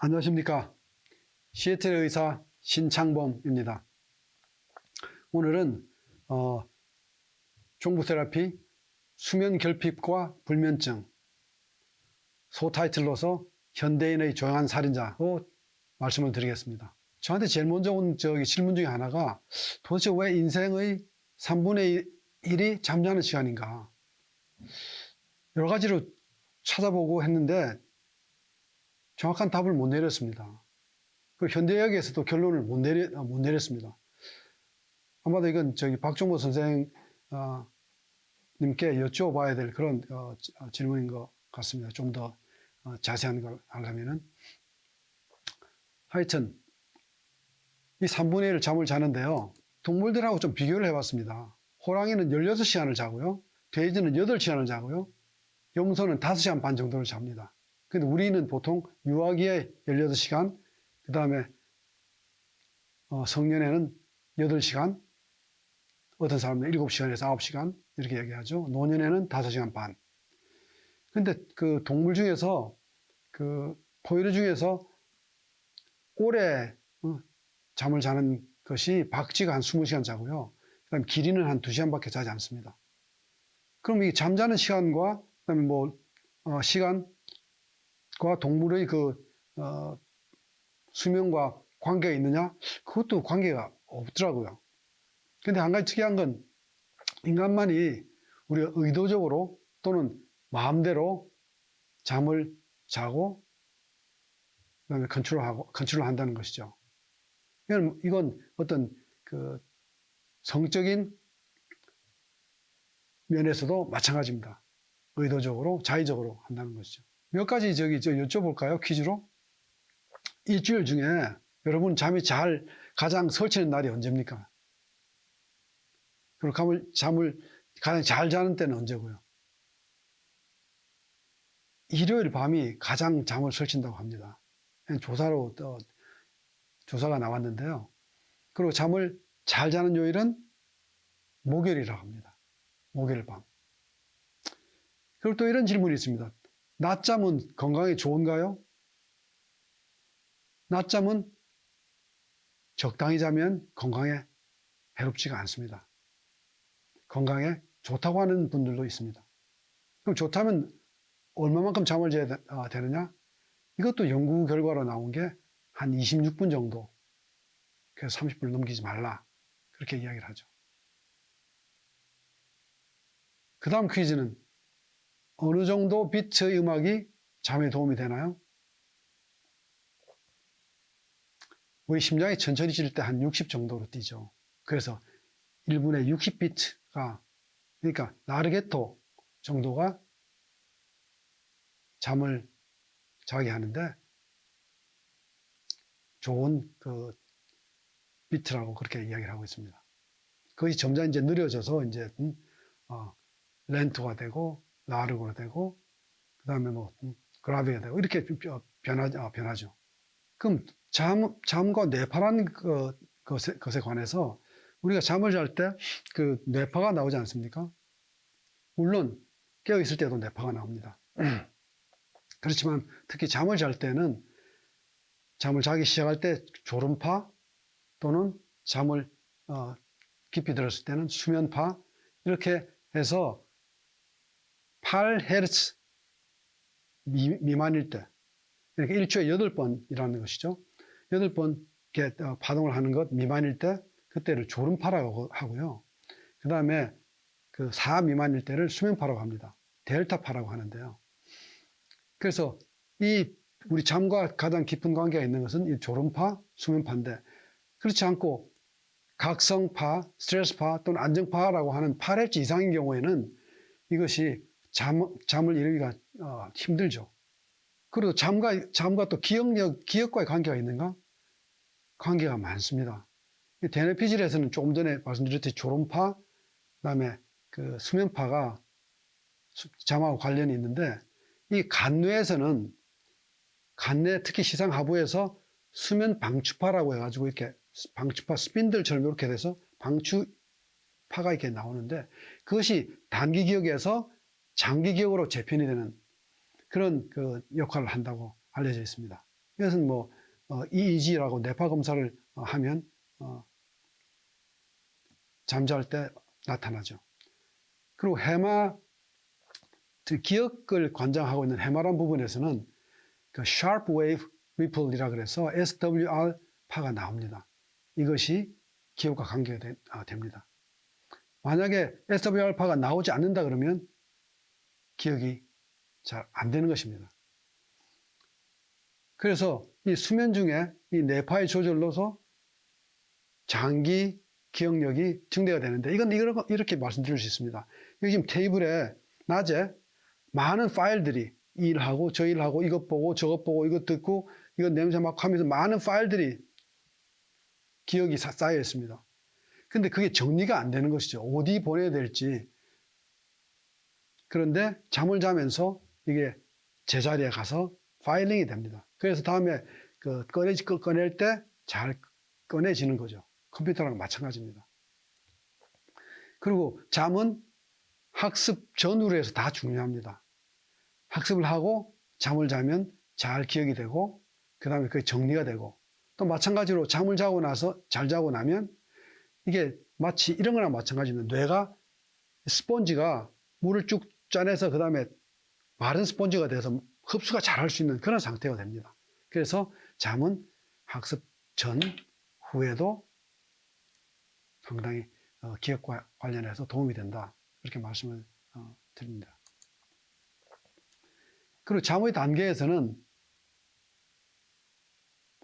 안녕하십니까. 시애틀의 의사 신창범입니다. 오늘은 종부 테라피 수면 결핍과 불면증 소타이틀로서 현대인의 조용한 살인자로 말씀을 드리겠습니다. 저한테 제일 먼저 온 질문 중에 하나가 도대체 왜 인생의 3분의 1이 잠자는 시간인가? 여러 가지로 찾아보고 했는데 정확한 답을 못 내렸습니다. 그 현대의학에서도 결론을 못 내렸습니다. 아마도 이건 박종보 선생님께 여쭤봐야 될 그런 질문인 것 같습니다. 좀 더 자세한 걸 하려면은. 하여튼 이 3분의 1을 잠을 자는데요. 동물들하고 좀 비교를 해봤습니다. 호랑이는 16시간을 자고요. 돼지는 8시간을 자고요. 염소는 5시간 반 정도를 잡니다. 근데 우리는 보통 유아기에 18시간, 그 다음에 성년에는 8시간, 어떤 사람은 7시간에서 9시간 이렇게 얘기하죠. 노년에는 5시간 반. 근데 그 동물 중에서 포유류 중에서 오래 잠을 자는 것이 박쥐가 한 20시간 자고요. 그다음에 기린은 한 2시간밖에 자지 않습니다. 그럼 이 잠자는 시간과 그다음에 시간과 동물의 수명과 관계가 있느냐? 그것도 관계가 없더라고요. 근데 한 가지 특이한 건 인간만이 우리가 의도적으로 또는 마음대로 잠을 자고 그다음에 컨트롤 한다는 것이죠. 이건 어떤 성적인 면에서도 마찬가지입니다. 의도적으로 자의적으로 한다는 것이죠. 몇 가지 여쭤볼까요? 퀴즈로. 일주일 중에 여러분 잠이 가장 설치는 날이 언제입니까? 그리고 잠을 가장 잘 자는 때는 언제고요? 일요일 밤이 가장 잠을 설친다고 합니다. 조사가 나왔는데요. 그리고 잠을 잘 자는 요일은 목요일이라고 합니다. 목요일 밤. 그리고 또 이런 질문이 있습니다. 낮잠은 건강에 좋은가요? 낮잠은 적당히 자면 건강에 해롭지가 않습니다. 건강에 좋다고 하는 분들도 있습니다. 그럼 좋다면 얼마만큼 잠을 자야 되느냐? 이것도 연구 결과로 나온 게 한 26분 정도. 그래서 30분을 넘기지 말라. 그렇게 이야기를 하죠. 그 다음 퀴즈는 어느 정도 비트의 음악이 잠에 도움이 되나요? 우리 심장이 천천히 뛸 때 한 60 정도로 뛰죠. 그래서 1분에 60비트가, 그러니까 나르게토 정도가 잠을 자게 하는데 좋은 비트라고 그렇게 이야기를 하고 있습니다. 그것이 점점 이제 느려져서 이제 렌토가 되고 라르고가 되고 그 다음에 그라비가 되고 이렇게 변하죠. 그럼 잠과 뇌파라는 것에 관해서 우리가 잠을 잘 때 뇌파가 나오지 않습니까? 물론 깨어있을 때도 뇌파가 나옵니다. 그렇지만 특히 잠을 잘 때는 잠을 자기 시작할 때 졸음파 또는 잠을 깊이 들었을 때는 수면파 이렇게 해서 8Hz 미만일 때 그러니까 일주일에 8번이라는 것이죠. 8번 이렇게 파동을 하는 것 미만일 때 그때를 졸음파라고 하고요. 그 다음에 4 미만일 때를 수면파라고 합니다. 델타파라고 하는데요. 그래서 우리 잠과 가장 깊은 관계가 있는 것은 이 졸음파, 수면파인데 그렇지 않고 각성파, 스트레스파 또는 안정파라고 하는 8Hz 이상인 경우에는 이것이 잠을 이루기가 힘들죠. 그리고 잠과 또 기억과의 관계가 있는가? 관계가 많습니다. 대뇌피질에서는 조금 전에 말씀드렸듯이 졸음파, 그다음에 수면파가 잠하고 관련이 있는데 이 간뇌에서는 특히 시상하부에서 수면 방추파라고 해가지고 이렇게 방추파 스핀들처럼 이렇게 돼서 방추파가 이렇게 나오는데 그것이 단기 기억에서 장기 기억으로 재편이 되는 그런 역할을 한다고 알려져 있습니다. 이것은 뭐 EEG라고 뇌파 검사를 하면 잠잘 때 나타나죠. 그리고 해마, 기억을 관장하고 있는 해마란 부분에서는 그 sharp wave ripple이라 그래서 SWR파가 나옵니다. 이것이 기억과 관계가 됩니다. 만약에 SWR파가 나오지 않는다 그러면 기억이 잘 안 되는 것입니다. 그래서 이 수면 중에 이 뇌파의 조절로서 장기 기억력이 증대가 되는데 이건 이렇게 말씀드릴 수 있습니다. 여기 지금 테이블에 낮에 많은 파일들이 이 일하고 저 일하고 이것 보고 저것 보고 이것 듣고 이것 냄새 맡고 하면서 많은 파일들이 기억이 쌓여 있습니다. 근데 그게 정리가 안 되는 것이죠. 어디 보내야 될지. 그런데 잠을 자면서 이게 제자리에 가서 파일링이 됩니다. 그래서 다음에 꺼낼 때 잘 꺼내지는 거죠. 컴퓨터랑 마찬가지입니다. 그리고 잠은 학습 전후로 해서 다 중요합니다. 학습을 하고 잠을 자면 잘 기억이 되고 그 다음에 그게 정리가 되고 또 마찬가지로 잠을 자고 나서 잘 자고 나면 이게 마치 이런 거랑 마찬가지입니다. 뇌가 스펀지가 물을 쭉 짜내서 그 다음에 마른 스펀지가 돼서 흡수가 잘 할 수 있는 그런 상태가 됩니다. 그래서 잠은 학습 전, 후에도 상당히 기억과 관련해서 도움이 된다. 이렇게 말씀을 드립니다. 그리고 잠의 단계에서는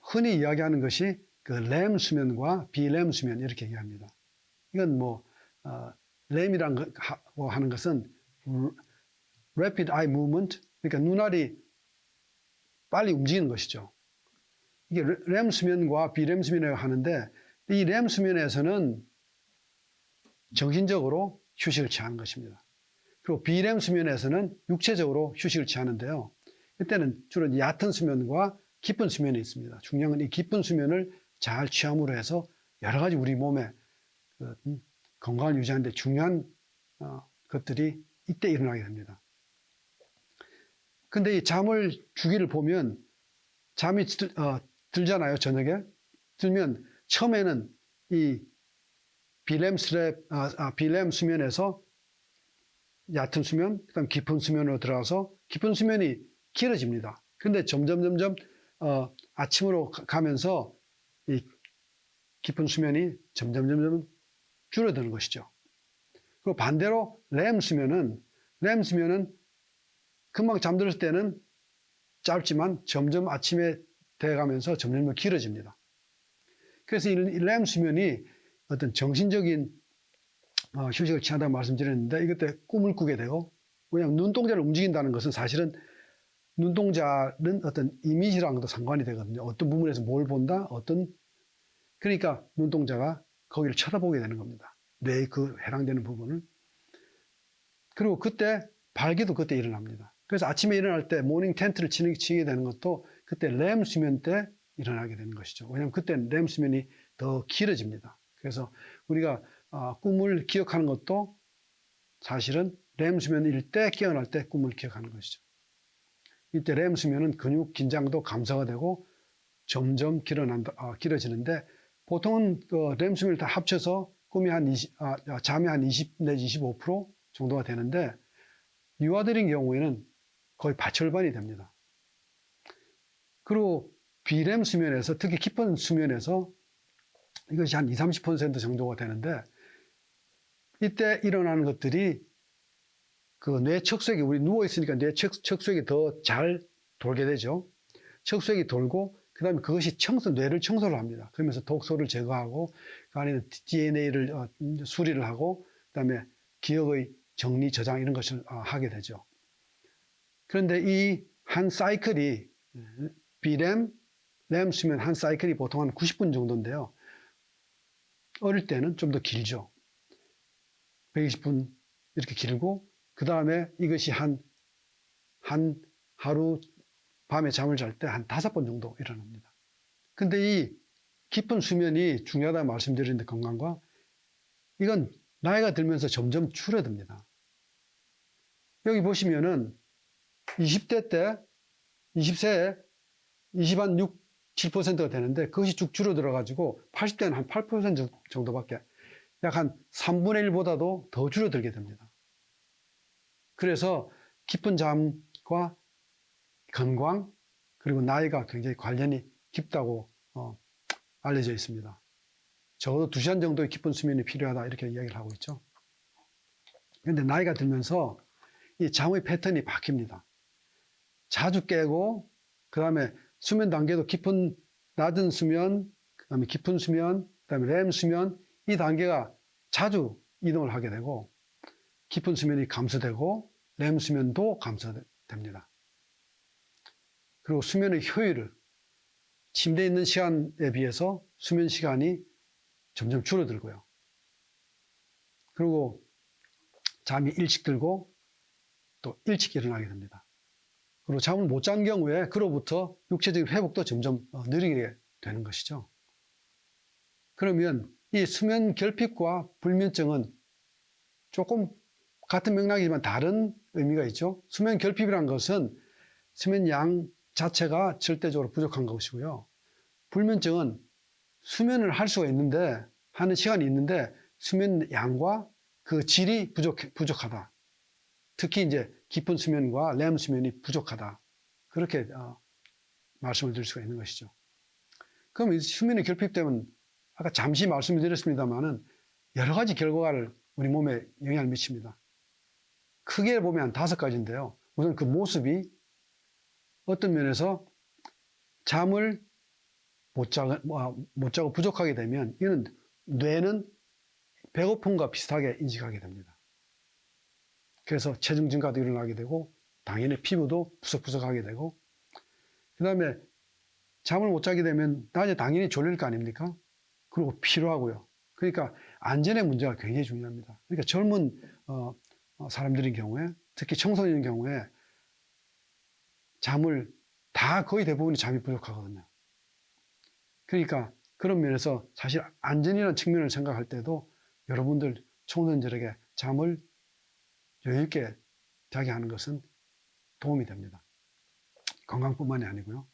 흔히 이야기하는 것이 그 렘 수면과 비렘 수면 이렇게 얘기합니다. 이건 뭐 렘이라고 하는 것은 rapid eye movement, 그러니까 눈알이 빨리 움직이는 것이죠. 이게 렘 수면과 비렘 수면이라고 하는데 이 렘 수면에서는 정신적으로 휴식을 취하는 것입니다. 그리고 비렘 수면에서는 육체적으로 휴식을 취하는데요. 이때는 주로 얕은 수면과 깊은 수면이 있습니다. 중요한 건 이 깊은 수면을 잘 취함으로 해서 여러 가지 우리 몸의 건강을 유지하는 데 중요한 것들이 이때 일어나게 됩니다. 근데 이 잠을 주기를 보면 잠이 들잖아요, 저녁에. 들면 처음에는 이 비렘 수면에서 얕은 수면, 그다음 깊은 수면으로 들어가서 깊은 수면이 길어집니다. 근데 점점 아침으로 가면서 이 깊은 수면이 점점 줄어드는 것이죠. 그리고 반대로 렘 수면은 금방 잠들었을 때는 짧지만 점점 아침에 돼가면서 점점 길어집니다. 그래서 이 렘 수면이 어떤 정신적인 휴식을 취한다고 말씀드렸는데 이것 때 꿈을 꾸게 되고, 왜냐하면 눈동자를 움직인다는 것은 사실은 눈동자는 어떤 이미지랑도 상관이 되거든요. 어떤 부분에서 뭘 본다, 그러니까 눈동자가 거기를 쳐다보게 되는 겁니다. 뇌의 그 해당되는 부분을. 그리고 그때 발기도 그때 일어납니다. 그래서 아침에 일어날 때 모닝 텐트를 치게 되는 것도 그때 렘 수면 때 일어나게 되는 것이죠. 왜냐하면 그때 렘 수면이 더 길어집니다. 그래서 우리가 꿈을 기억하는 것도 사실은 렘 수면일 때 깨어날 때 꿈을 기억하는 것이죠. 이때 렘 수면은 근육 긴장도 감소가 되고 점점 길어지는데 보통은 렘 수면을 다 합쳐서 꿈이 잠이 한 20 내지 25% 정도가 되는데 유아들인 경우에는 거의 반절반이 됩니다. 그리고 비렘 수면에서 특히 깊은 수면에서 이것이 한 20, 30% 정도가 되는데 이때 일어나는 것들이 그 뇌 척수액이 우리 누워 있으니까 뇌 척수액이 더 잘 돌게 되죠. 척수액이 돌고 그다음에 그것이 뇌를 청소를 합니다. 그러면서 독소를 제거하고 그 안에는 DNA를 수리를 하고 그다음에 기억의 정리, 저장 이런 것을 하게 되죠. 그런데 이 한 사이클이 비렘, 렘 수면 한 사이클이 보통 한 90분 정도인데요. 어릴 때는 좀 더 길죠. 120분 이렇게 길고 그 다음에 이것이 한 하루 밤에 잠을 잘 때 한 5번 정도 일어납니다. 근데 이 깊은 수면이 중요하다고 말씀드리는데 건강과 이건 나이가 들면서 점점 줄어듭니다. 여기 보시면은 20세에 20한 6, 7%가 되는데 그것이 쭉 줄어들어가지고 80대는 한 8% 정도밖에 약 한 3분의 1보다도 더 줄어들게 됩니다. 그래서 깊은 잠과 건강 그리고 나이가 굉장히 관련이 깊다고 알려져 있습니다. 적어도 2시간 정도의 깊은 수면이 필요하다 이렇게 이야기를 하고 있죠. 그런데 나이가 들면서 이 잠의 패턴이 바뀝니다. 자주 깨고 그 다음에 수면 단계도 깊은 낮은 수면, 그 다음에 깊은 수면, 그 다음에 렘 수면 이 단계가 자주 이동을 하게 되고 깊은 수면이 감소되고 렘 수면도 감소됩니다. 그리고 수면의 효율을 침대에 있는 시간에 비해서 수면 시간이 점점 줄어들고요. 그리고 잠이 일찍 들고 또 일찍 일어나게 됩니다. 그리고 잠을 못 잔 경우에 그로부터 육체적인 회복도 점점 느리게 되는 것이죠. 그러면 이 수면 결핍과 불면증은 조금 같은 맥락이지만 다른 의미가 있죠. 수면 결핍이란 것은 수면 양 자체가 절대적으로 부족한 것이고요. 불면증은 수면을 할 수가 있는데 하는 시간이 있는데 수면 양과 그 질이 부족하다. 특히 이제 깊은 수면과 렘 수면이 부족하다. 그렇게 말씀을 드릴 수가 있는 것이죠. 그럼 이 수면의 결핍되면 아까 잠시 말씀을 드렸습니다만은 여러 가지 결과를 우리 몸에 영향을 미칩니다. 크게 보면 5가지인데요. 우선 그 모습이 어떤 면에서 잠을 못 자고 부족하게 되면 이는 뇌는 배고픔과 비슷하게 인식하게 됩니다. 그래서 체중 증가도 일어나게 되고 당연히 피부도 푸석푸석하게 되고 그 다음에 잠을 못 자게 되면 낮에 당연히 졸릴 거 아닙니까? 그리고 피로하고요. 그러니까 안전의 문제가 굉장히 중요합니다. 그러니까 젊은 사람들인 경우에 특히 청소년인 경우에 잠을 다 거의 대부분이 잠이 부족하거든요. 그러니까 그런 면에서 사실 안전이라는 측면을 생각할 때도 여러분들 청소년들에게 잠을 여유있게 자게 하는 것은 도움이 됩니다. 건강뿐만이 아니고요.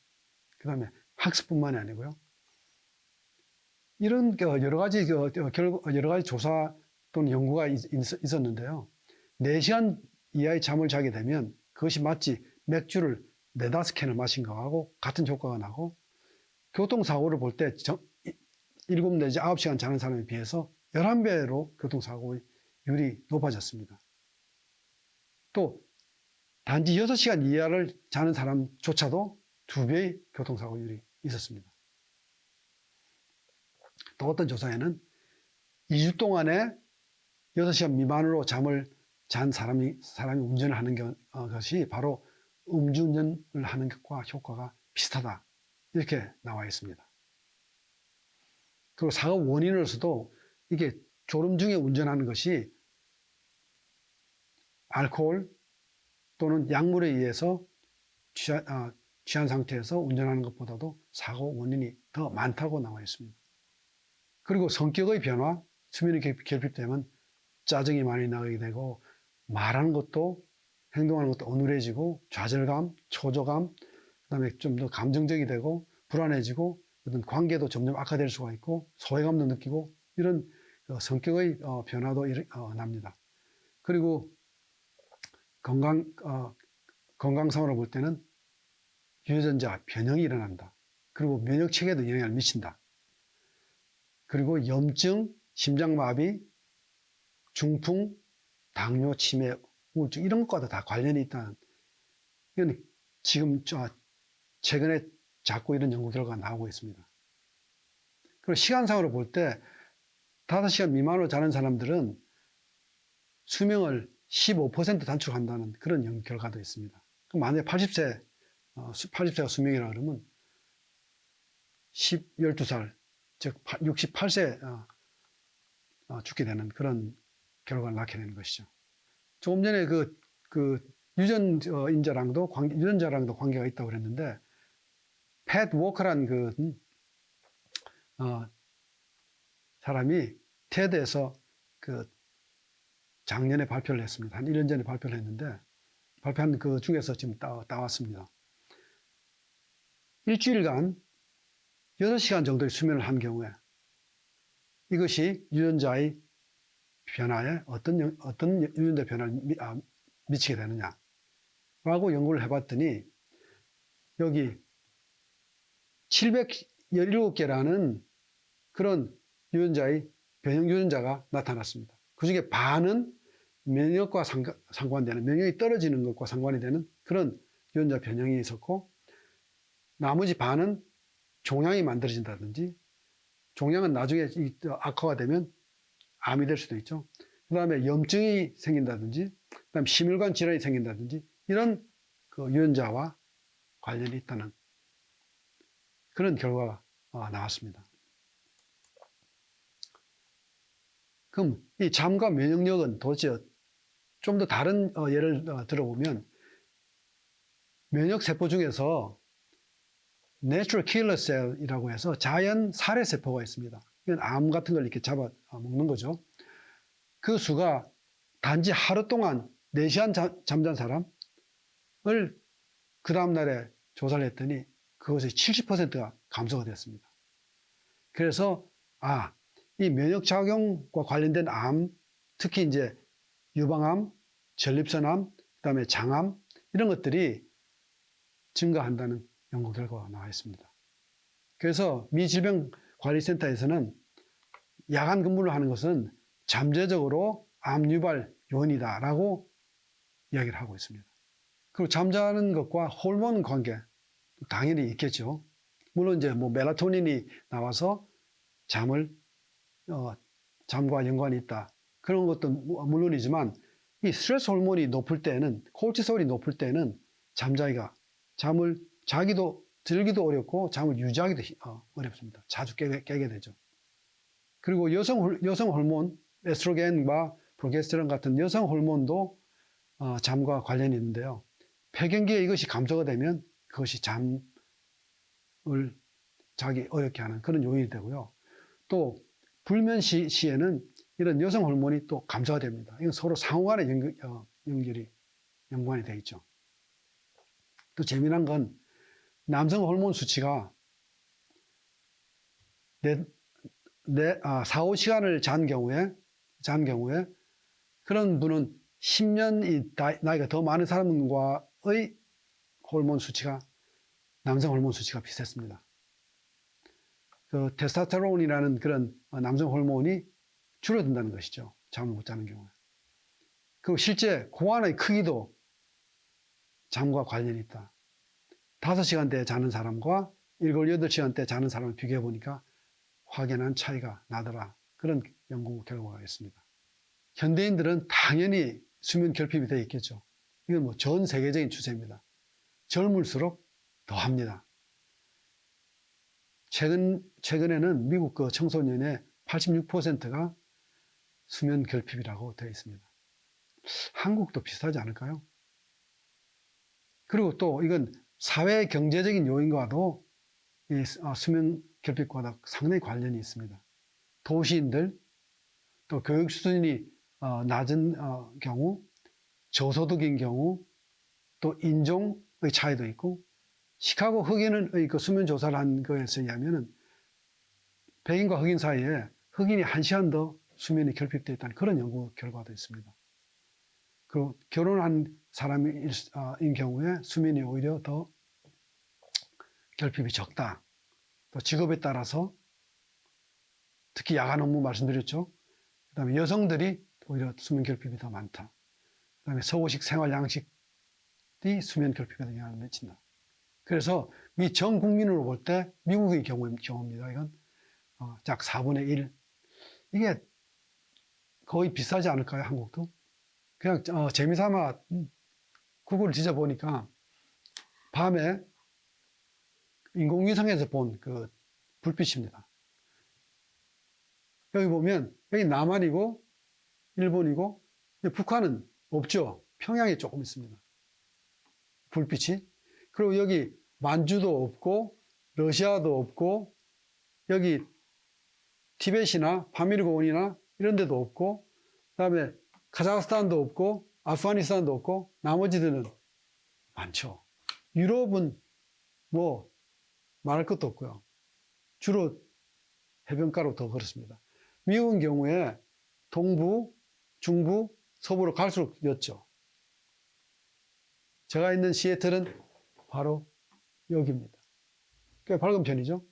그 다음에 학습뿐만이 아니고요. 이런 여러 가지 조사 또는 연구가 있었는데요. 4시간 이하의 잠을 자게 되면 그것이 마치 맥주를 4, 5캔을 마신 거하고 같은 효과가 나고 교통사고를 볼 때 7 내지 9시간 자는 사람에 비해서 11배로 교통사고율이 높아졌습니다. 또 단지 6시간 이하를 자는 사람조차도 2배의 교통사고율이 있었습니다. 또 어떤 조사에는 2주 동안에 6시간 미만으로 잠을 잔 사람이 운전을 하는 것이 바로 음주운전을 하는 것과 효과가 비슷하다. 이렇게 나와 있습니다. 그리고 사고 원인으로서도 이게 졸음 중에 운전하는 것이 알코올 또는 약물에 의해서 취한 상태에서 운전하는 것보다도 사고 원인이 더 많다고 나와 있습니다. 그리고 성격의 변화, 수면이 결핍되면 짜증이 많이 나게 되고 말하는 것도 행동하는 것도 어눌해지고 좌절감, 초조감, 그다음에 좀 더 감정적이 되고 불안해지고 어떤 관계도 점점 악화될 수가 있고 소외감도 느끼고 이런 성격의 변화도 납니다. 그리고 건강상으로 볼 때는 유전자 변형이 일어난다. 그리고 면역 체계에도 영향을 미친다. 그리고 염증, 심장마비, 중풍, 당뇨, 치매, 우울증 이런 것과도 다 관련이 있다는 이건 지금 최근에 자꾸 이런 연구 결과가 나오고 있습니다. 그리고 시간상으로 볼 때 5시간 미만으로 자는 사람들은 수명을 15% 단축한다는 그런 연구 결과도 있습니다. 그럼 만약에 80세가 수명이라 그러면 12살, 즉 68세 죽게 되는 그런 결과를 낳게 되는 것이죠. 조금 전에 유전자랑도 관계가 있다고 그랬는데, 팻 워커라는 사람이 테드에서 작년에 발표를 했습니다. 한 1년 전에 발표를 했는데, 발표한 그 중에서 지금 따왔습니다. 일주일간 6시간 정도의 수면을 한 경우에 이것이 유전자의 변화에 어떤 유전자 변화를 미치게 되느냐라고 연구를 해봤더니 여기 717개라는 그런 유전자의 변형 유전자가 나타났습니다. 그 중에 반은 면역과 상관되는, 면역이 떨어지는 것과 상관이 되는 그런 유전자 변형이 있었고, 나머지 반은 종양이 만들어진다든지, 종양은 나중에 악화가 되면 암이 될 수도 있죠. 그 다음에 염증이 생긴다든지, 그 다음에 심혈관 질환이 생긴다든지, 이런 그 유전자와 관련이 있다는 그런 결과가 나왔습니다. 그럼 이 잠과 면역력은 도대체 좀 더 다른 예를 들어보면, 면역세포 중에서 Natural Killer Cell이라고 해서 자연 살해세포가 있습니다. 이건 암 같은 걸 이렇게 잡아 먹는 거죠. 그 수가 단지 하루 동안 4시간 잠잔 사람을 그 다음날에 조사를 했더니 그것의 70%가 감소가 됐습니다. 그래서 이 면역작용과 관련된 암, 특히 이제 유방암, 전립선암, 그다음에 장암 이런 것들이 증가한다는 연구 결과가 나와 있습니다. 그래서 미 질병관리센터에서는 야간 근무를 하는 것은 잠재적으로 암 유발 요인이다라고 이야기를 하고 있습니다. 그리고 잠자는 것과 호르몬 관계 당연히 있겠죠. 물론 이제 멜라토닌이 나와서 잠과 연관이 있다. 그런 것도 물론이지만 이 스트레스 호르몬이 높을 때는, 콜티솔이 높을 때는 잠을 들기도 어렵고 잠을 유지하기도 어렵습니다. 자주 깨게 되죠. 그리고 여성 호르몬, 에스트로겐과 프로게스테론 같은 여성 호르몬도 잠과 관련이 있는데요. 폐경기에 이것이 감소가 되면 그것이 잠을 자기 어렵게 하는 그런 요인이 되고요. 또 불면 시에는 이런 여성 호르몬이 또 감소가 됩니다. 이건 서로 상호간의 연관이 되어 있죠. 또 재미난 건 남성 호르몬 수치가 4, 5시간을 잔 경우에 그런 분은 10년이 나이가 더 많은 사람과의 호르몬 수치가 남성 호르몬 수치가 비슷했습니다. 그 테스토스테론이라는 그런 남성 호르몬이 줄어든다는 것이죠. 잠을 못 자는 경우에. 그리고 실제 고환의 크기도 잠과 관련이 있다. 5시간대 자는 사람과 7, 8시간대 자는 사람을 비교해 보니까 확연한 차이가 나더라. 그런 연구 결과가 있습니다. 현대인들은 당연히 수면 결핍이 되어 있겠죠. 이건 전 세계적인 추세입니다. 젊을수록 더 합니다. 최근에는 미국 그 청소년의 86%가 수면 결핍이라고 되어 있습니다. 한국도 비슷하지 않을까요? 그리고 또 이건 사회 경제적인 요인과도 이 수면 결핍과 상당히 관련이 있습니다. 도시인들, 또 교육 수준이 낮은 경우, 저소득인 경우, 또 인종의 차이도 있고, 시카고 흑인의 그 수면 조사를 한 거에서 의하면은 백인과 흑인 사이에 흑인이 1시간 더 수면이 결핍되어 있다는 그런 연구 결과도 있습니다. 그리고 결혼한 사람인 경우에 수면이 오히려 더 결핍이 적다. 또 직업에 따라서 특히 야간 업무 말씀드렸죠. 그 다음에 여성들이 오히려 수면 결핍이 더 많다. 그 다음에 서구식 생활 양식이 수면 결핍에 영향을 미친다. 그래서 미 전 국민으로 볼 때 미국의 경우입니다. 이건 약 4분의 1. 이게 거의 비슷하지 않을까요? 한국도? 그냥 재미삼아 구글을 뒤져보니까 밤에 인공위성에서 본 그 불빛입니다. 여기 보면 여기 남한이고 일본이고 북한은 없죠. 평양에 조금 있습니다. 불빛이. 그리고 여기 만주도 없고 러시아도 없고 여기 티벳이나 파미르고원이나 이런 데도 없고 그다음에 카자흐스탄도 없고 아프가니스탄도 없고 나머지들은 많죠. 유럽은 말할 것도 없고요. 주로 해변가로 더 그렇습니다. 미국의 경우에 동부, 중부, 서부로 갈수록 였죠. 제가 있는 시애틀은 바로 여기입니다. 꽤 밝은 편이죠.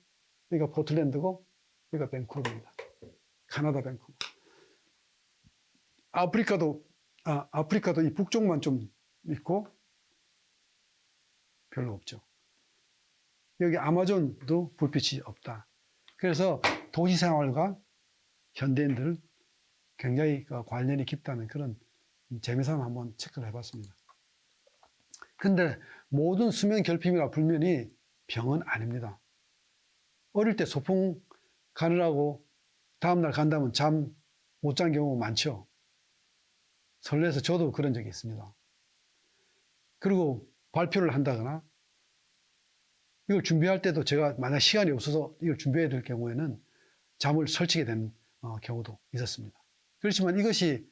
여기가 포틀랜드고 여기가 밴쿠버입니다. 카나다 밴쿠버. 아프리카도 이 북쪽만 좀 있고 별로 없죠. 여기 아마존도 불빛이 없다. 그래서 도시 생활과 현대인들 굉장히 관련이 깊다는 그런 재미삼아 한번 체크를 해봤습니다. 근데 모든 수면 결핍이나 불면이 병은 아닙니다. 어릴 때 소풍 가느라고 다음날 간다면 잠 못 잔 경우가 많죠. 설레서 저도 그런 적이 있습니다. 그리고 발표를 한다거나 이걸 준비할 때도 제가 만약 시간이 없어서 이걸 준비해야 될 경우에는 잠을 설치게 되는 경우도 있었습니다. 그렇지만 이것이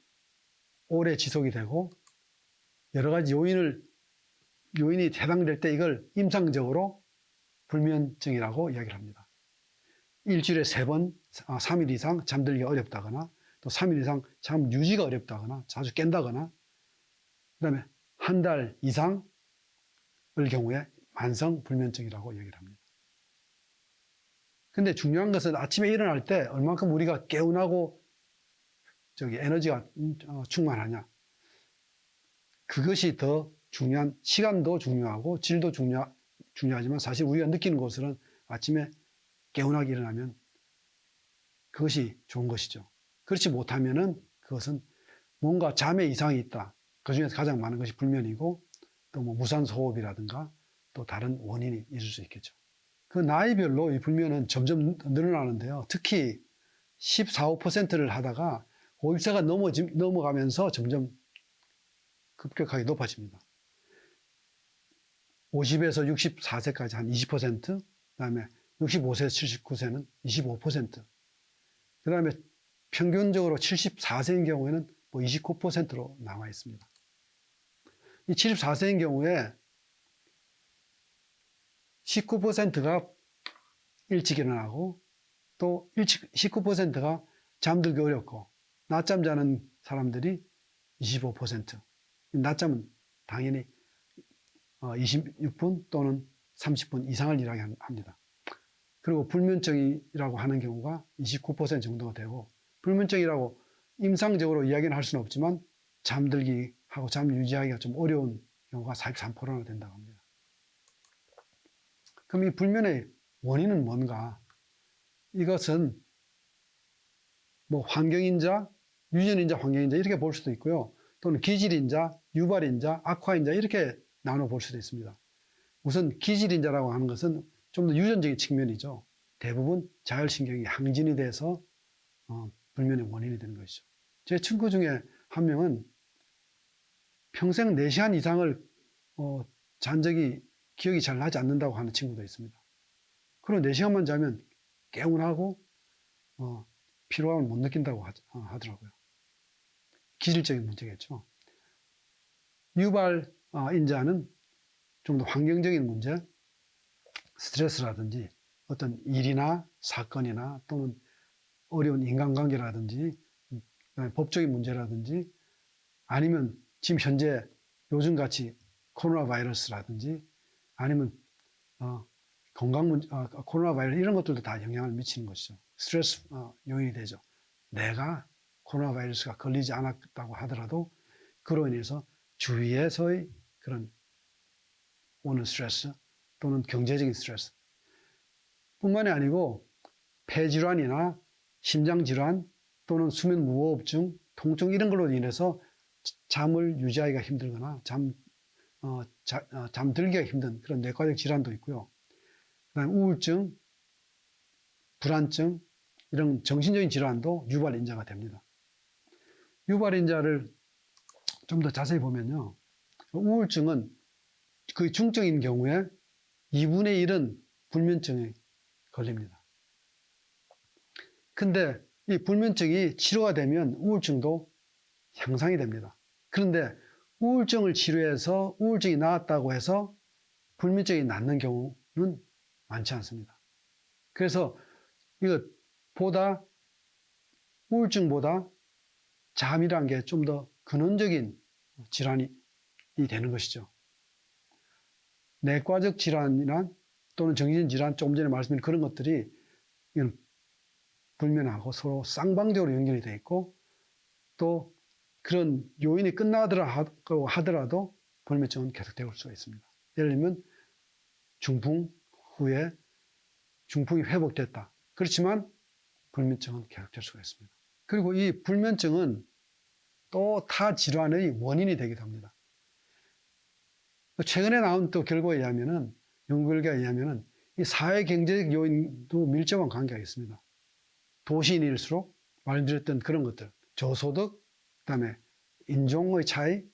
오래 지속이 되고 여러 가지 요인이 해당될 때 이걸 임상적으로 불면증이라고 이야기를 합니다. 일주일에 3번, 3일 이상 잠들기 어렵다거나 또 3일 이상 잠 유지가 어렵다거나 자주 깬다거나 그다음에 한 달 이상을 경우에 만성 불면증이라고 얘기를 합니다. 근데 중요한 것은 아침에 일어날 때 얼만큼 우리가 개운하고 에너지가 충만하냐. 그것이 더 중요한, 시간도 중요하고 질도 중요하지만 사실 우리가 느끼는 것은 아침에 개운하게 일어나면 그것이 좋은 것이죠. 그렇지 못하면은 그것은 뭔가 잠에 이상이 있다. 그 중에서 가장 많은 것이 불면이고 또 뭐 무산소호흡이라든가 또 다른 원인이 있을 수 있겠죠. 그 나이별로 이 불면은 점점 늘어나는데요. 특히 14, 5%를 하다가 50세가 넘어가면서 점점 급격하게 높아집니다. 50에서 64세까지 한 20%, 그 다음에 65세에서 79세는 25%, 그 다음에 평균적으로 74세인 경우에는 뭐 29%로 나와 있습니다. 이 74세인 경우에 19%가 일찍 일어나고 또 19%가 잠들기 어렵고 낮잠 자는 사람들이 25%. 낮잠은 당연히 26분 또는 30분 이상을 일하게 합니다. 그리고 불면증이라고 하는 경우가 29% 정도가 되고 불면증이라고 임상적으로 이야기는 할 수는 없지만 잠들기 하고 잠 유지하기가 좀 어려운 경우가 43%나 된다고 합니다. 그럼 이 불면의 원인은 뭔가? 이것은 뭐 환경인자, 유전인자, 환경인자 이렇게 볼 수도 있고요. 또는 기질인자, 유발인자, 악화인자 이렇게 나눠 볼 수도 있습니다. 우선 기질인자라고 하는 것은 좀 더 유전적인 측면이죠. 대부분 자율신경이 항진이 돼서 불면의 원인이 되는 것이죠. 제 친구 중에 한 명은 평생 4시간 이상을 잔 적이 기억이 잘 나지 않는다고 하는 친구도 있습니다. 그리고 4시간만 자면 개운하고 피로함을 못 느낀다고 하더라고요. 기질적인 문제겠죠. 유발인자는 좀 더 환경적인 문제, 스트레스라든지 어떤 일이나 사건이나 또는 어려운 인간관계라든지 법적인 문제라든지 아니면 지금 현재 요즘같이 코로나 바이러스라든지 아니면 건강 문제, 코로나 바이러스 이런 것들도 다 영향을 미치는 것이죠. 스트레스 요인이 되죠. 내가 코로나 바이러스가 걸리지 않았다고 하더라도 그로 인해서 주위에서의 그런 오는 스트레스 또는 경제적인 스트레스 뿐만이 아니고 폐질환이나 심장질환 또는 수면 무호흡증, 통증 이런 걸로 인해서 잠을 유지하기가 힘들거나 잠들기가 힘든 그런 내과적 질환도 있고요. 그다음에 우울증, 불안증 이런 정신적인 질환도 유발인자가 됩니다. 유발인자를 좀 더 자세히 보면요. 우울증은 거의 중증인 경우에 2분의 1은 불면증에 걸립니다. 근데 이 불면증이 치료가 되면 우울증도 향상이 됩니다. 그런데 우울증을 치료해서 우울증이 나았다고 해서 불면증이 낫는 경우는 많지 않습니다. 그래서 이것보다 우울증보다 잠이란 게 좀 더 근원적인 질환이 되는 것이죠. 내과적 질환이나 또는 정신적 질환, 조금 전에 말씀드린 그런 것들이 이건 불면하고 서로 쌍방적으로 연결이 되어 있고, 또 그런 요인이 끝나더라도 하더라도 불면증은 계속될 수가 있습니다. 예를 들면 중풍 후에 중풍이 회복됐다. 그렇지만 불면증은 계속될 수가 있습니다. 그리고 이 불면증은 또 타 질환의 원인이 되기도 합니다. 최근에 나온 또 결과에 의하면은, 연구 결과에 의하면은 이 사회 경제적 요인도 밀접한 관계가 있습니다. 도시인일수록 말드렸던 그런 것들, 저소득, 그다음에 인종의 차이,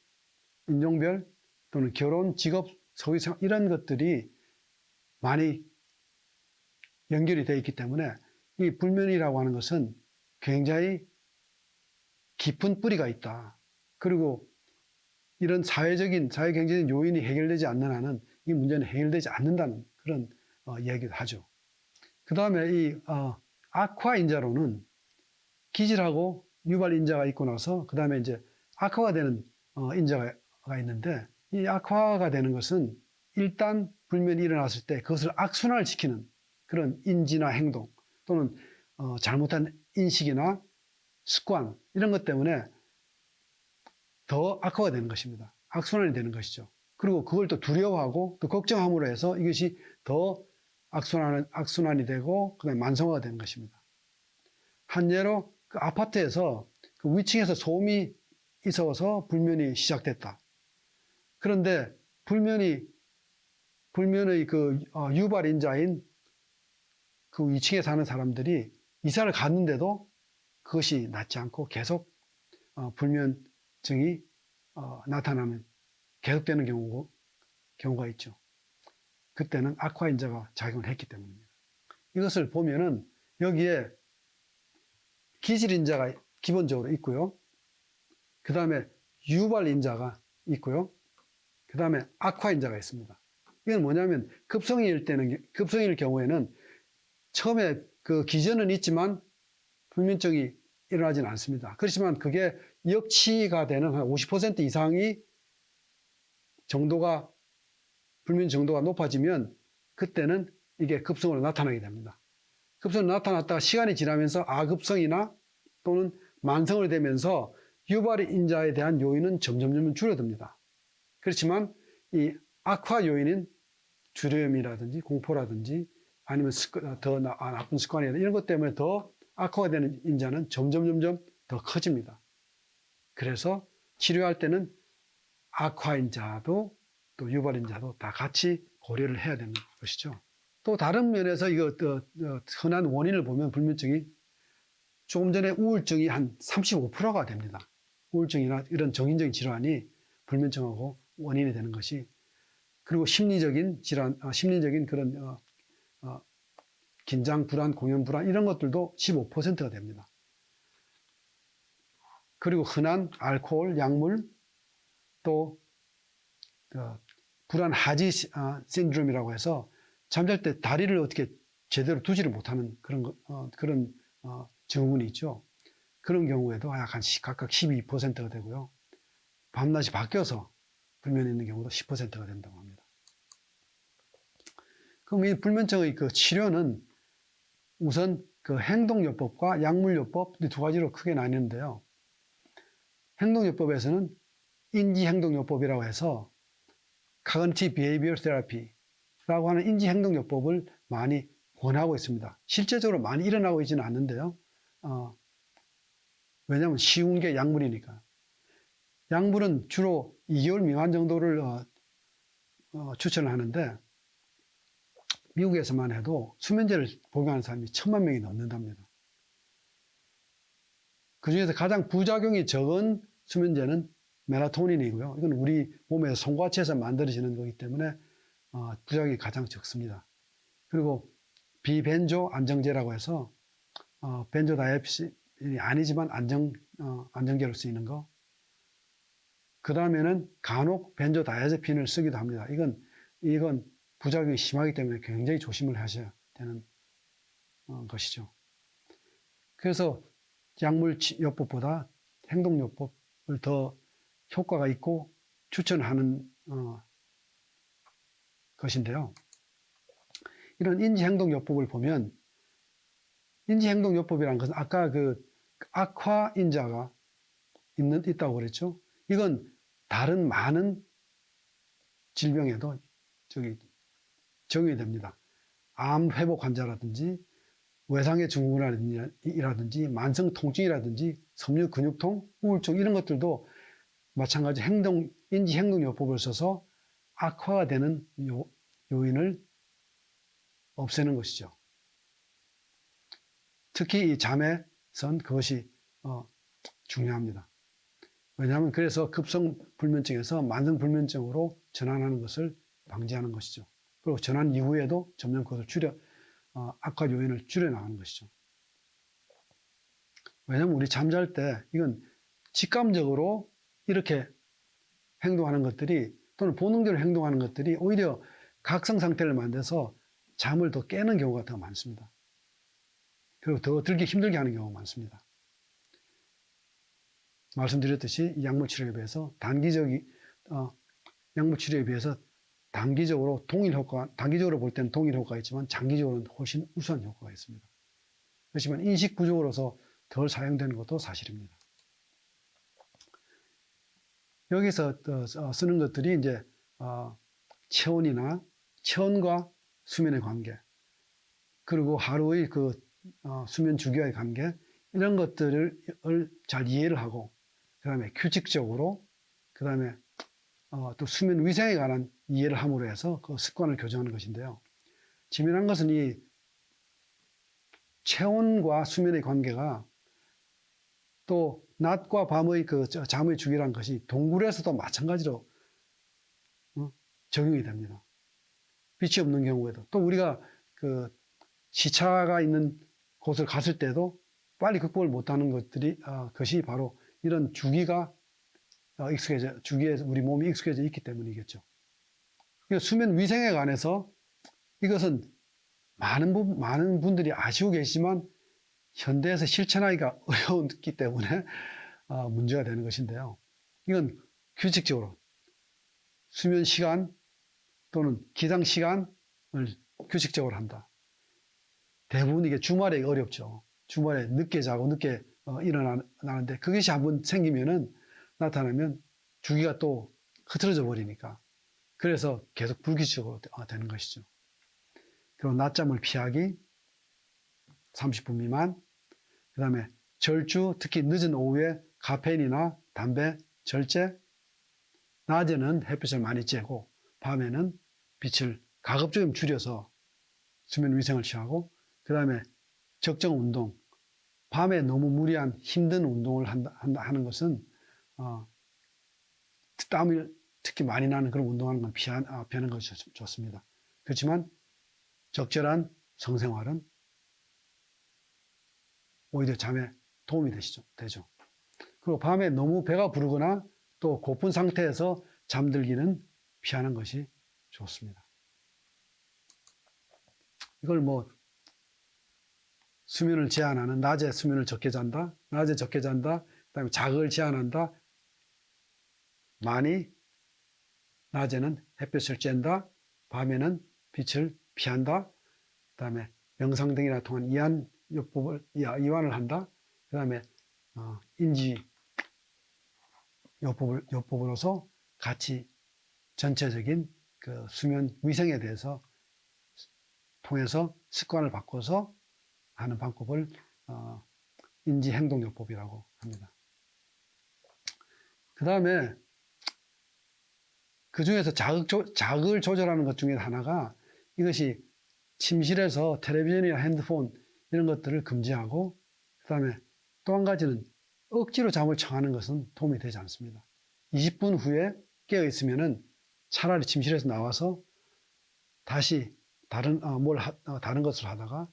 인종별 또는 결혼, 직업, 소유생 이런 것들이 많이 연결이 되어 있기 때문에 이 불면이라고 하는 것은 굉장히 깊은 뿌리가 있다. 그리고 이런 사회 경제적 요인이 해결되지 않는 한은 이 문제는 해결되지 않는다는 그런 이야기도 하죠. 그 다음에 이 악화 인자로는 기질하고 유발 인자가 있고 나서 그 다음에 이제 악화가 되는 인자가 있는데, 이 악화가 되는 것은 일단 불면이 일어났을 때 그것을 악순환을 시키는 그런 인지나 행동 또는 잘못한 인식이나 습관 이런 것 때문에 더 악화가 되는 것입니다. 악순환이 되는 것이죠. 그리고 그걸 또 두려워하고 또 걱정함으로 해서 이것이 더 악순환이 되고 그다음에 만성화가 되는 것입니다. 한 예로 그 아파트에서 그 위층에서 소음이 있어서 불면이 시작됐다. 그런데 불면의 그 유발 인자인 그 위층에 사는 사람들이 이사를 갔는데도 그것이 낫지 않고 계속 불면증이 나타나면 계속되는 경우가 있죠. 그때는 악화 인자가 작용을 했기 때문입니다. 이것을 보면은 여기에 기질 인자가 기본적으로 있고요. 그 다음에 유발 인자가 있고요. 그 다음에 악화 인자가 있습니다. 이건 뭐냐면 급성일 경우에는 처음에 그 기전은 있지만 불면증이 일어나지는 않습니다. 그렇지만 그게 역치가 되는 한 50% 이상이 불면 정도가 높아지면 그때는 이게 급성으로 나타나게 됩니다. 급성으로 나타났다가 시간이 지나면서 아급성이나 또는 만성을 되면서 유발 인자에 대한 요인은 점점 줄어듭니다. 그렇지만 이 악화 요인인 주름이라든지 공포라든지 아니면 더 나쁜 습관이라든지 이런 것 때문에 더 악화가 되는 인자는 점점 더 커집니다. 그래서 치료할 때는 악화 인자도 또 유발 인자도 다 같이 고려를 해야 되는 것이죠. 또 다른 면에서 이거 흔한 원인을 보면 불면증이 조금 전에 우울증이 한 35%가 됩니다. 우울증이나 이런 정신적인 질환이 불면증하고 원인이 되는 것이, 그리고 심리적인 질환, 심리적인 그런 긴장, 불안, 공연 불안 이런 것들도 15%가 됩니다. 그리고 흔한 알코올, 약물, 또 불안 하지 신드롬이라고 해서 잠잘 때 다리를 어떻게 제대로 두지를 못하는 그런 증후군이 있죠. 그런 경우에도 각각 12%가 되고요. 밤낮이 바뀌어서 불면이 있는 경우도 10%가 된다고 합니다. 그럼 이 불면증의 그 치료는 우선 그 행동요법과 약물요법 두 가지로 크게 나뉘는데요. 행동요법에서는 인지행동요법이라고 해서 Cognitive Behavior Therapy라고 하는 인지행동요법을 많이 권하고 있습니다. 실제적으로 많이 일어나고 있지는 않는데요. 왜냐하면 쉬운 게 약물이니까. 약물은 주로 2개월 미만 정도를 추천을 하는데, 미국에서만 해도 수면제를 복용하는 사람이 1000만 명이 넘는답니다. 그 중에서 가장 부작용이 적은 수면제는 멜라토닌이고요. 이건 우리 몸에서 송과체에서 만들어지는 거기 때문에 부작용이 가장 적습니다. 그리고 비벤조 안정제라고 해서 벤조다이아ze핀이 아니지만 안정제로 쓰이는 거. 그 다음에는 간혹 벤조다이아제핀을 쓰기도 합니다. 이건 부작용이 심하기 때문에 굉장히 조심을 하셔야 되는 것이죠. 그래서 약물요법보다 행동요법을 더 효과가 있고 추천하는 것인데요. 이런 인지행동요법을 보면 인지행동요법이라는 것은 아까 그 악화인자가 있다고 그랬죠. 이건 다른 많은 질병에도 적용이 됩니다. 암 회복 환자라든지 외상의 증후군이라든지 만성 통증이라든지 섬유 근육통, 우울증 이런 것들도 마찬가지 인지 행동요법을 써서 악화가 되는 요인을 없애는 것이죠. 특히 이 잠에선 그것이 중요합니다. 왜냐하면 그래서 급성 불면증에서 만성 불면증으로 전환하는 것을 방지하는 것이죠. 그리고 전환 이후에도 점점 그것을 악화 요인을 줄여나가는 것이죠. 왜냐하면 우리 잠잘 때 이건 직감적으로 이렇게 행동하는 것들이 또는 본능대로 행동하는 것들이 오히려 각성 상태를 만들어서 잠을 더 깨는 경우가 더 많습니다. 그리고 더 들기 힘들게 하는 경우가 많습니다. 말씀드렸듯이 약물 치료에 비해서 약물 치료에 비해서 단기적으로 단기적으로 볼 때는 동일 효과가 있지만 장기적으로는 훨씬 우수한 효과가 있습니다. 그렇지만 인식 부족으로서 덜 사용되는 것도 사실입니다. 여기서 쓰는 것들이 이제 체온과 수면의 관계, 그리고 하루의 수면 주기와의 관계, 이런 것들을 잘 이해를 하고, 그 다음에 규칙적으로, 그 다음에 또 수면 위생에 관한 이해를 함으로 해서 그 습관을 교정하는 것인데요. 재미난 것은 이 체온과 수면의 관계가 또 낮과 밤의 잠의 주기라는 것이 동굴에서도 마찬가지로 적용이 됩니다. 빛이 없는 경우에도. 또 우리가 시차가 있는 곳을 갔을 때도 빨리 극복을 못하는 것이 바로 이런 주기에 우리 몸이 익숙해져 있기 때문이겠죠. 수면 위생에 관해서 이것은 많은 분들이 아시고 계시지만 현대에서 실천하기가 어려웠기 때문에 문제가 되는 것인데요. 이건 규칙적으로 수면 시간 또는 기상 시간을 규칙적으로 한다. 대부분 이게 주말에 어렵죠. 주말에 늦게 자고 늦게 일어나는데 그것이 한번 나타나면 주기가 또 흐트러져 버리니까. 그래서 계속 불규칙적으로 되는 것이죠. 그리고 낮잠을 피하기, 30분 미만, 그 다음에 절주, 특히 늦은 오후에 카페인이나 담배 절제, 낮에는 햇빛을 많이 쬐고 밤에는 빛을 가급적이면 줄여서 수면 위생을 취하고, 그 다음에 적정 운동, 밤에 너무 무리한 힘든 운동을 하는 것은 땀을 특히 많이 나는 그런 운동하는 건 피하는 것이 좋습니다. 그렇지만 적절한 성생활은 오히려 잠에 도움이 되죠. 그리고 밤에 너무 배가 부르거나 또 고픈 상태에서 잠들기는 피하는 것이 좋습니다. 이걸 수면을 제한하는, 낮에 수면을 적게 잔다, 그다음에 자극을 제한한다, 많이 낮에는 햇볕을 쬐다, 밤에는 빛을 피한다, 그다음에 명상 등이나 통한 이완을 한다, 그다음에 인지 요법으로서 같이 전체적인 수면 위생에 대해서 통해서 습관을 바꿔서 하는 방법을 인지행동요법이라고 합니다. 그 다음에 그 중에서 자극을 조절하는 것 중에 하나가 이것이 침실에서 텔레비전이나 핸드폰 이런 것들을 금지하고, 그 다음에 또 한 가지는 억지로 잠을 청하는 것은 도움이 되지 않습니다. 20분 후에 깨어 있으면은 차라리 침실에서 나와서 다시 다른 것을 하다가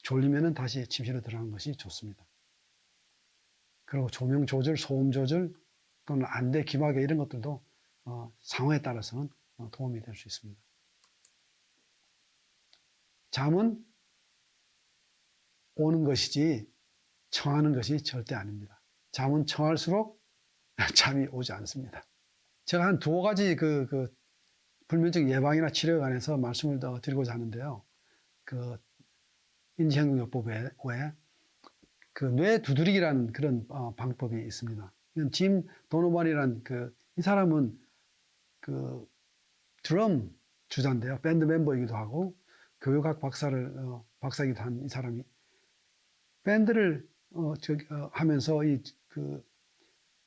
졸리면은 다시 침실에 들어가는 것이 좋습니다. 그리고 조명 조절, 소음 조절 또는 안대, 귀마개 이런 것들도 상황에 따라서는 도움이 될 수 있습니다. 잠은 오는 것이지 청하는 것이 절대 아닙니다. 잠은 청할수록 잠이 오지 않습니다. 제가 한 두어 가지 불면증 예방이나 치료에 관해서 말씀을 더 드리고자 하는데요. 인지행동요법 외에 뇌 두드리기라는 그런 방법이 있습니다. 이건 짐 도노반이라는 이 사람은 드럼 주자인데요. 밴드 멤버이기도 하고 교육학 박사이기도 한 이 사람이 밴드를 하면서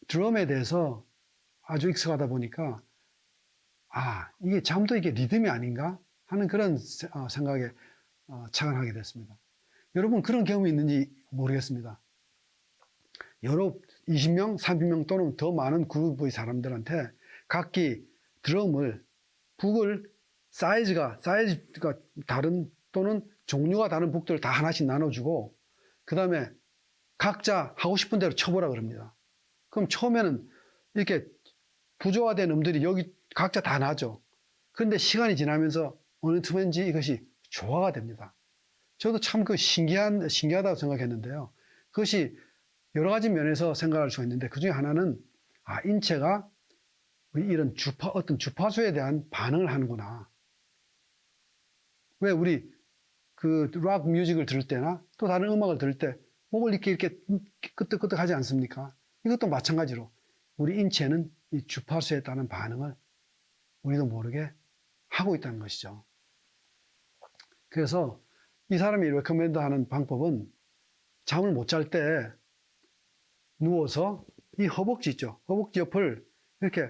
드럼에 대해서 아주 익숙하다 보니까 이게 잠도 이게 리듬이 아닌가 하는 그런 생각에 착안하게 됐습니다. 여러분 그런 경험이 있는지 모르겠습니다. 여러 20명, 30명 또는 더 많은 그룹의 사람들한테 각기 드럼을 북을 사이즈가 다른 또는 종류가 다른 북들을 다 하나씩 나눠주고 그 다음에 각자 하고 싶은 대로 쳐보라 그럽니다. 그럼 처음에는 이렇게 부조화된 음들이 여기 각자 다 나죠. 그런데 시간이 지나면서 어느 틈인지 이것이 조화가 됩니다. 저도 참 신기하다고 생각했는데요. 그것이 여러 가지 면에서 생각할 수가 있는데 그 중에 하나는 인체가 이런 어떤 주파수에 대한 반응을 하는구나. 왜 우리 락 뮤직을 들을 때나 또 다른 음악을 들을 때 목을 이렇게 끄덕끄덕 하지 않습니까? 이것도 마찬가지로 우리 인체는 이 주파수에 따른 반응을 우리도 모르게 하고 있다는 것이죠. 그래서 이 사람이 레커멘드 하는 방법은 잠을 못 잘 때 누워서 이 허벅지 있죠. 허벅지 옆을 이렇게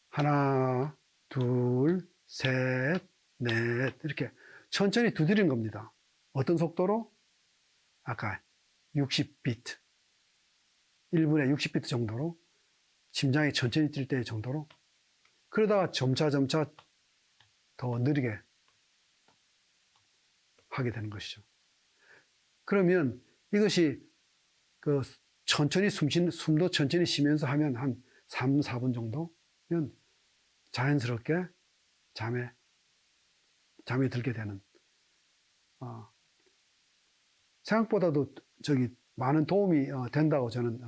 하나, 둘, 셋, 넷 이렇게 천천히 두드리는 겁니다. 어떤 속도로? 아까 60비트 1분에 60비트 정도로 심장이 천천히 뛸 때 정도로 그러다가 점차 더 느리게 하게 되는 것이죠. 그러면 이것이 천천히 숨도 천천히 쉬면서 하면 한 3, 4분 정도면 자연스럽게 잠에 들게 되는 생각보다도 많은 도움이 된다고 저는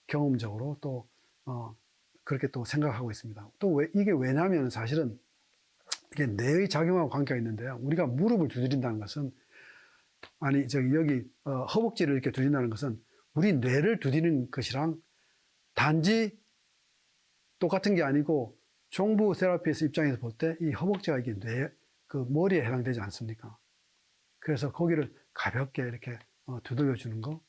경험적으로 또 그렇게 또 생각하고 있습니다. 또 이게 왜냐하면 사실은 이게 뇌의 작용하고 관계가 있는데요. 우리가 무릎을 두드린다는 것은 여기 허벅지를 이렇게 두드린다는 것은 우리 뇌를 두드리는 것이랑 단지 똑같은 게 아니고 종부 세라피스 입장에서 볼 때 이 허벅지가 이게 머리에 해당되지 않습니까? 그래서 거기를 가볍게 이렇게 두들겨 주는 거.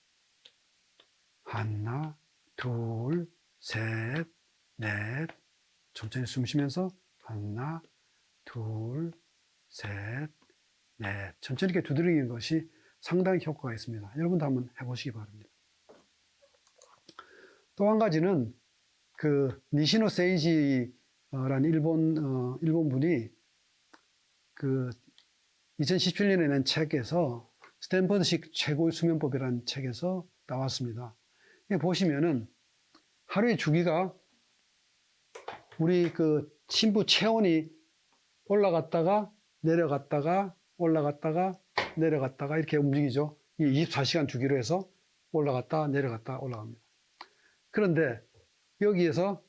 하나, 둘, 셋, 넷. 천천히 숨 쉬면서 하나, 둘, 셋, 넷. 천천히 이렇게 두드리는 것이 상당히 효과가 있습니다. 여러분도 한번 해보시기 바랍니다. 또 한 가지는 니시노 세이지라는 일본 분이 2017년에 낸 책에서 스탠퍼드식 최고의 수면법이라는 책에서 나왔습니다. 보시면은 하루의 주기가 우리 심부 체온이 올라갔다가 내려갔다가 올라갔다가 내려갔다가 이렇게 움직이죠. 이 24시간 주기로 해서 올라갔다 내려갔다 올라갑니다. 그런데 여기에서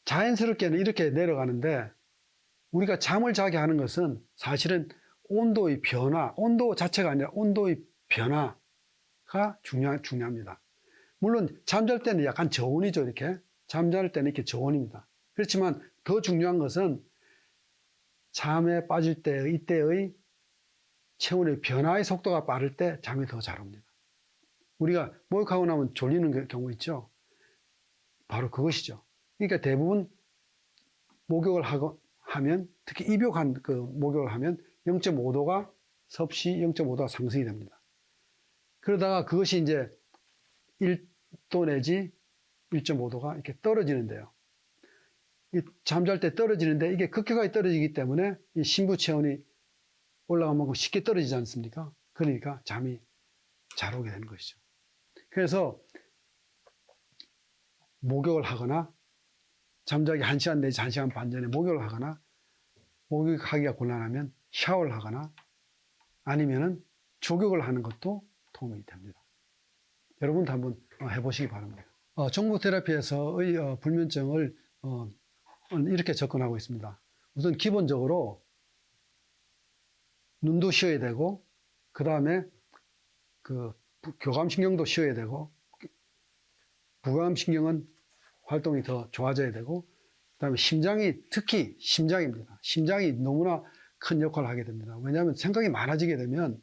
자연스럽게는 이렇게 내려가는데 우리가 잠을 자게 하는 것은 사실은 온도의 변화, 온도 자체가 아니라 온도의 변화가 중요합니다. 물론 잠잘 때는 약간 저온이죠. 이렇게 잠잘 때는 이렇게 저온입니다. 그렇지만 더 중요한 것은 잠에 빠질 때 이때의 체온의 변화의 속도가 빠를 때 잠이 더 잘 옵니다. 우리가 목욕하고 나면 졸리는 경우 있죠. 바로 그것이죠. 그러니까 대부분 목욕을 하면 특히 입욕한 목욕을 하면 0.5도가 섭씨 0.5도가 상승이 됩니다. 그러다가 그것이 이제 1도 내지 1.5도가 이렇게 떨어지는데요. 잠잘 때 떨어지는데 이게 급격하게 떨어지기 때문에 이 심부 체온이 올라가면 만큼 쉽게 떨어지지 않습니까? 그러니까 잠이 잘 오게 되는 것이죠. 그래서 목욕을 하거나 잠자기 1시간 내지 1시간 반 전에 목욕을 하거나 목욕하기가 곤란하면 샤워를 하거나 아니면은 족욕을 하는 것도 도움이 됩니다. 여러분도 한번 해보시기 바랍니다. 종부 테라피에서의 불면증을 이렇게 접근하고 있습니다. 우선 기본적으로 눈도 쉬어야 되고, 그 다음에 그 교감신경도 쉬어야 되고, 부감신경은 활동이 더 좋아져야 되고, 그 다음에 심장이, 특히 심장입니다. 심장이 너무나 큰 역할을 하게 됩니다. 왜냐하면 생각이 많아지게 되면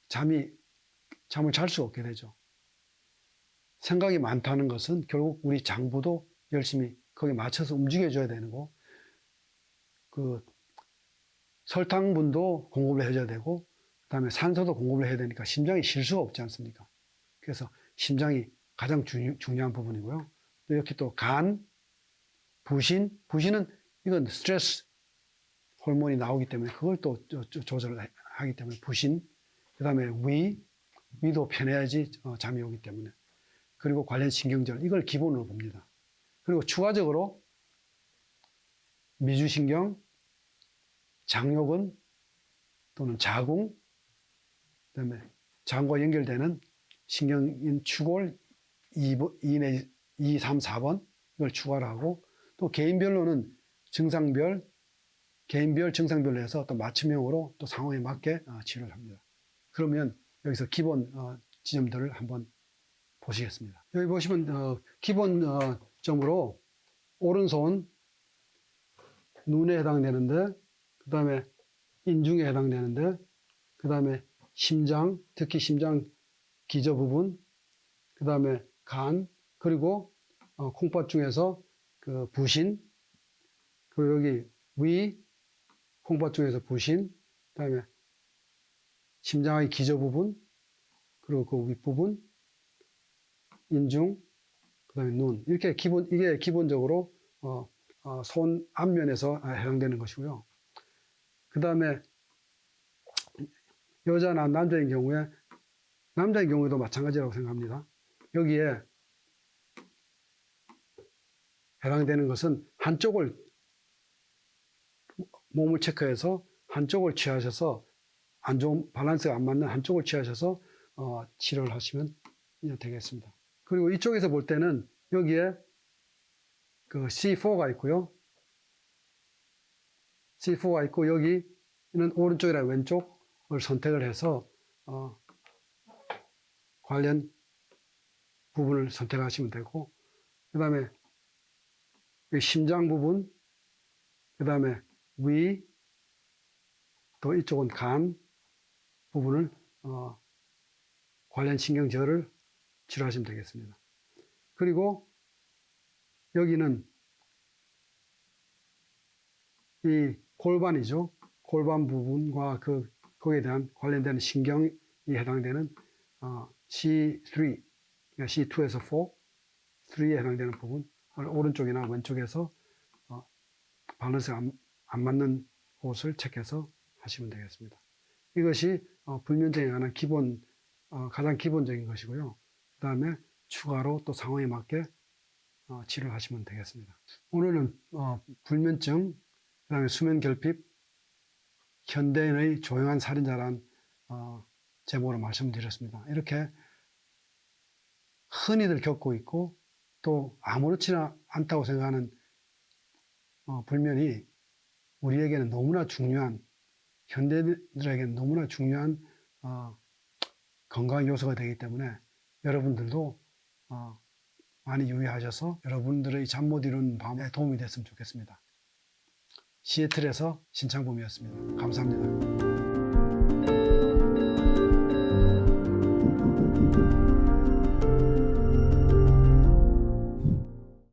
잠을 잘 수가 없게 되죠. 생각이 많다는 것은 결국 우리 장부도 열심히 거기에 맞춰서 움직여줘야 되는 거고, 그 설탕분도 공급을 해줘야 되고, 그 다음에 산소도 공급을 해야 되니까 심장이 쉴 수가 없지 않습니까? 그래서 심장이 가장 중요한 부분이고요. 또 이렇게 또 간, 부신은 이건 스트레스 호르몬이 나오기 때문에 그걸 또 조절을 하기 때문에 부신, 그 다음에 위도 편해야지 잠이 오기 때문에, 그리고 관련 신경절, 이걸 기본으로 봅니다. 그리고 추가적으로 미주신경, 장요근 또는 자궁, 그다음에 장과 연결되는 신경인 추골 2, 3, 4번 이걸 추가를 하고, 또 개인별로는 개인별 증상별로 해서 또 맞춤형으로 또 상황에 맞게 치료를 합니다. 그러면 여기서 기본 지점들을 한번 보시겠습니다. 여기 보시면 기본점으로 오른손 눈에 해당되는데, 그 다음에 인중에 해당되는데, 그 다음에 심장, 특히 심장 기저 부분, 그 다음에 간, 그리고 콩팥 중에서 그 부신, 그리고 여기 콩팥 중에서 부신, 그 다음에 심장의 기저 부분, 그리고 그 윗부분, 인중, 그 다음에 눈. 이게 기본적으로 손 앞면에서 해당되는 것이고요. 그 다음에 여자나 남자인 경우에도 마찬가지라고 생각합니다. 여기에 해당되는 것은 한쪽을 몸을 체크해서 한쪽을 취하셔서 안 좋은 밸런스가 안 맞는 한쪽을 취하셔서 치료를 하시면 되겠습니다. 그리고 이쪽에서 볼 때는 여기에 그 C4가 있고요. C4가 있고 여기는 오른쪽이나 왼쪽을 선택을 해서 관련 부분을 선택하시면 되고, 그 다음에 심장 부분, 그 다음에 또 이쪽은 간 부분을 관련 신경절을 치료하시면 되겠습니다. 그리고 여기는 이 골반이죠. 골반 부분과 거기에 대한 관련되는 신경이 해당되는 C3, 그러니까 C2에서 3에 해당되는 부분, 오른쪽이나 왼쪽에서 밸런스가 안 맞는 곳을 체크해서 하시면 되겠습니다. 이것이 불면증에 관한 가장 기본적인 것이고요. 그 다음에 추가로 또 상황에 맞게 치료를 하시면 되겠습니다. 오늘은 불면증, 그 다음에 수면결핍, 현대인의 조용한 살인자란 제목으로 말씀드렸습니다. 이렇게 흔히들 겪고 있고 또 아무렇지 않다고 생각하는 불면이 우리에게는 너무나 중요한, 현대인들에게는 너무나 중요한 건강 요소가 되기 때문에 여러분들도 많이 유의하셔서 여러분들의 잠 못 이루는 밤에 도움이 됐으면 좋겠습니다. 시애틀에서 신창범이었습니다. 감사합니다.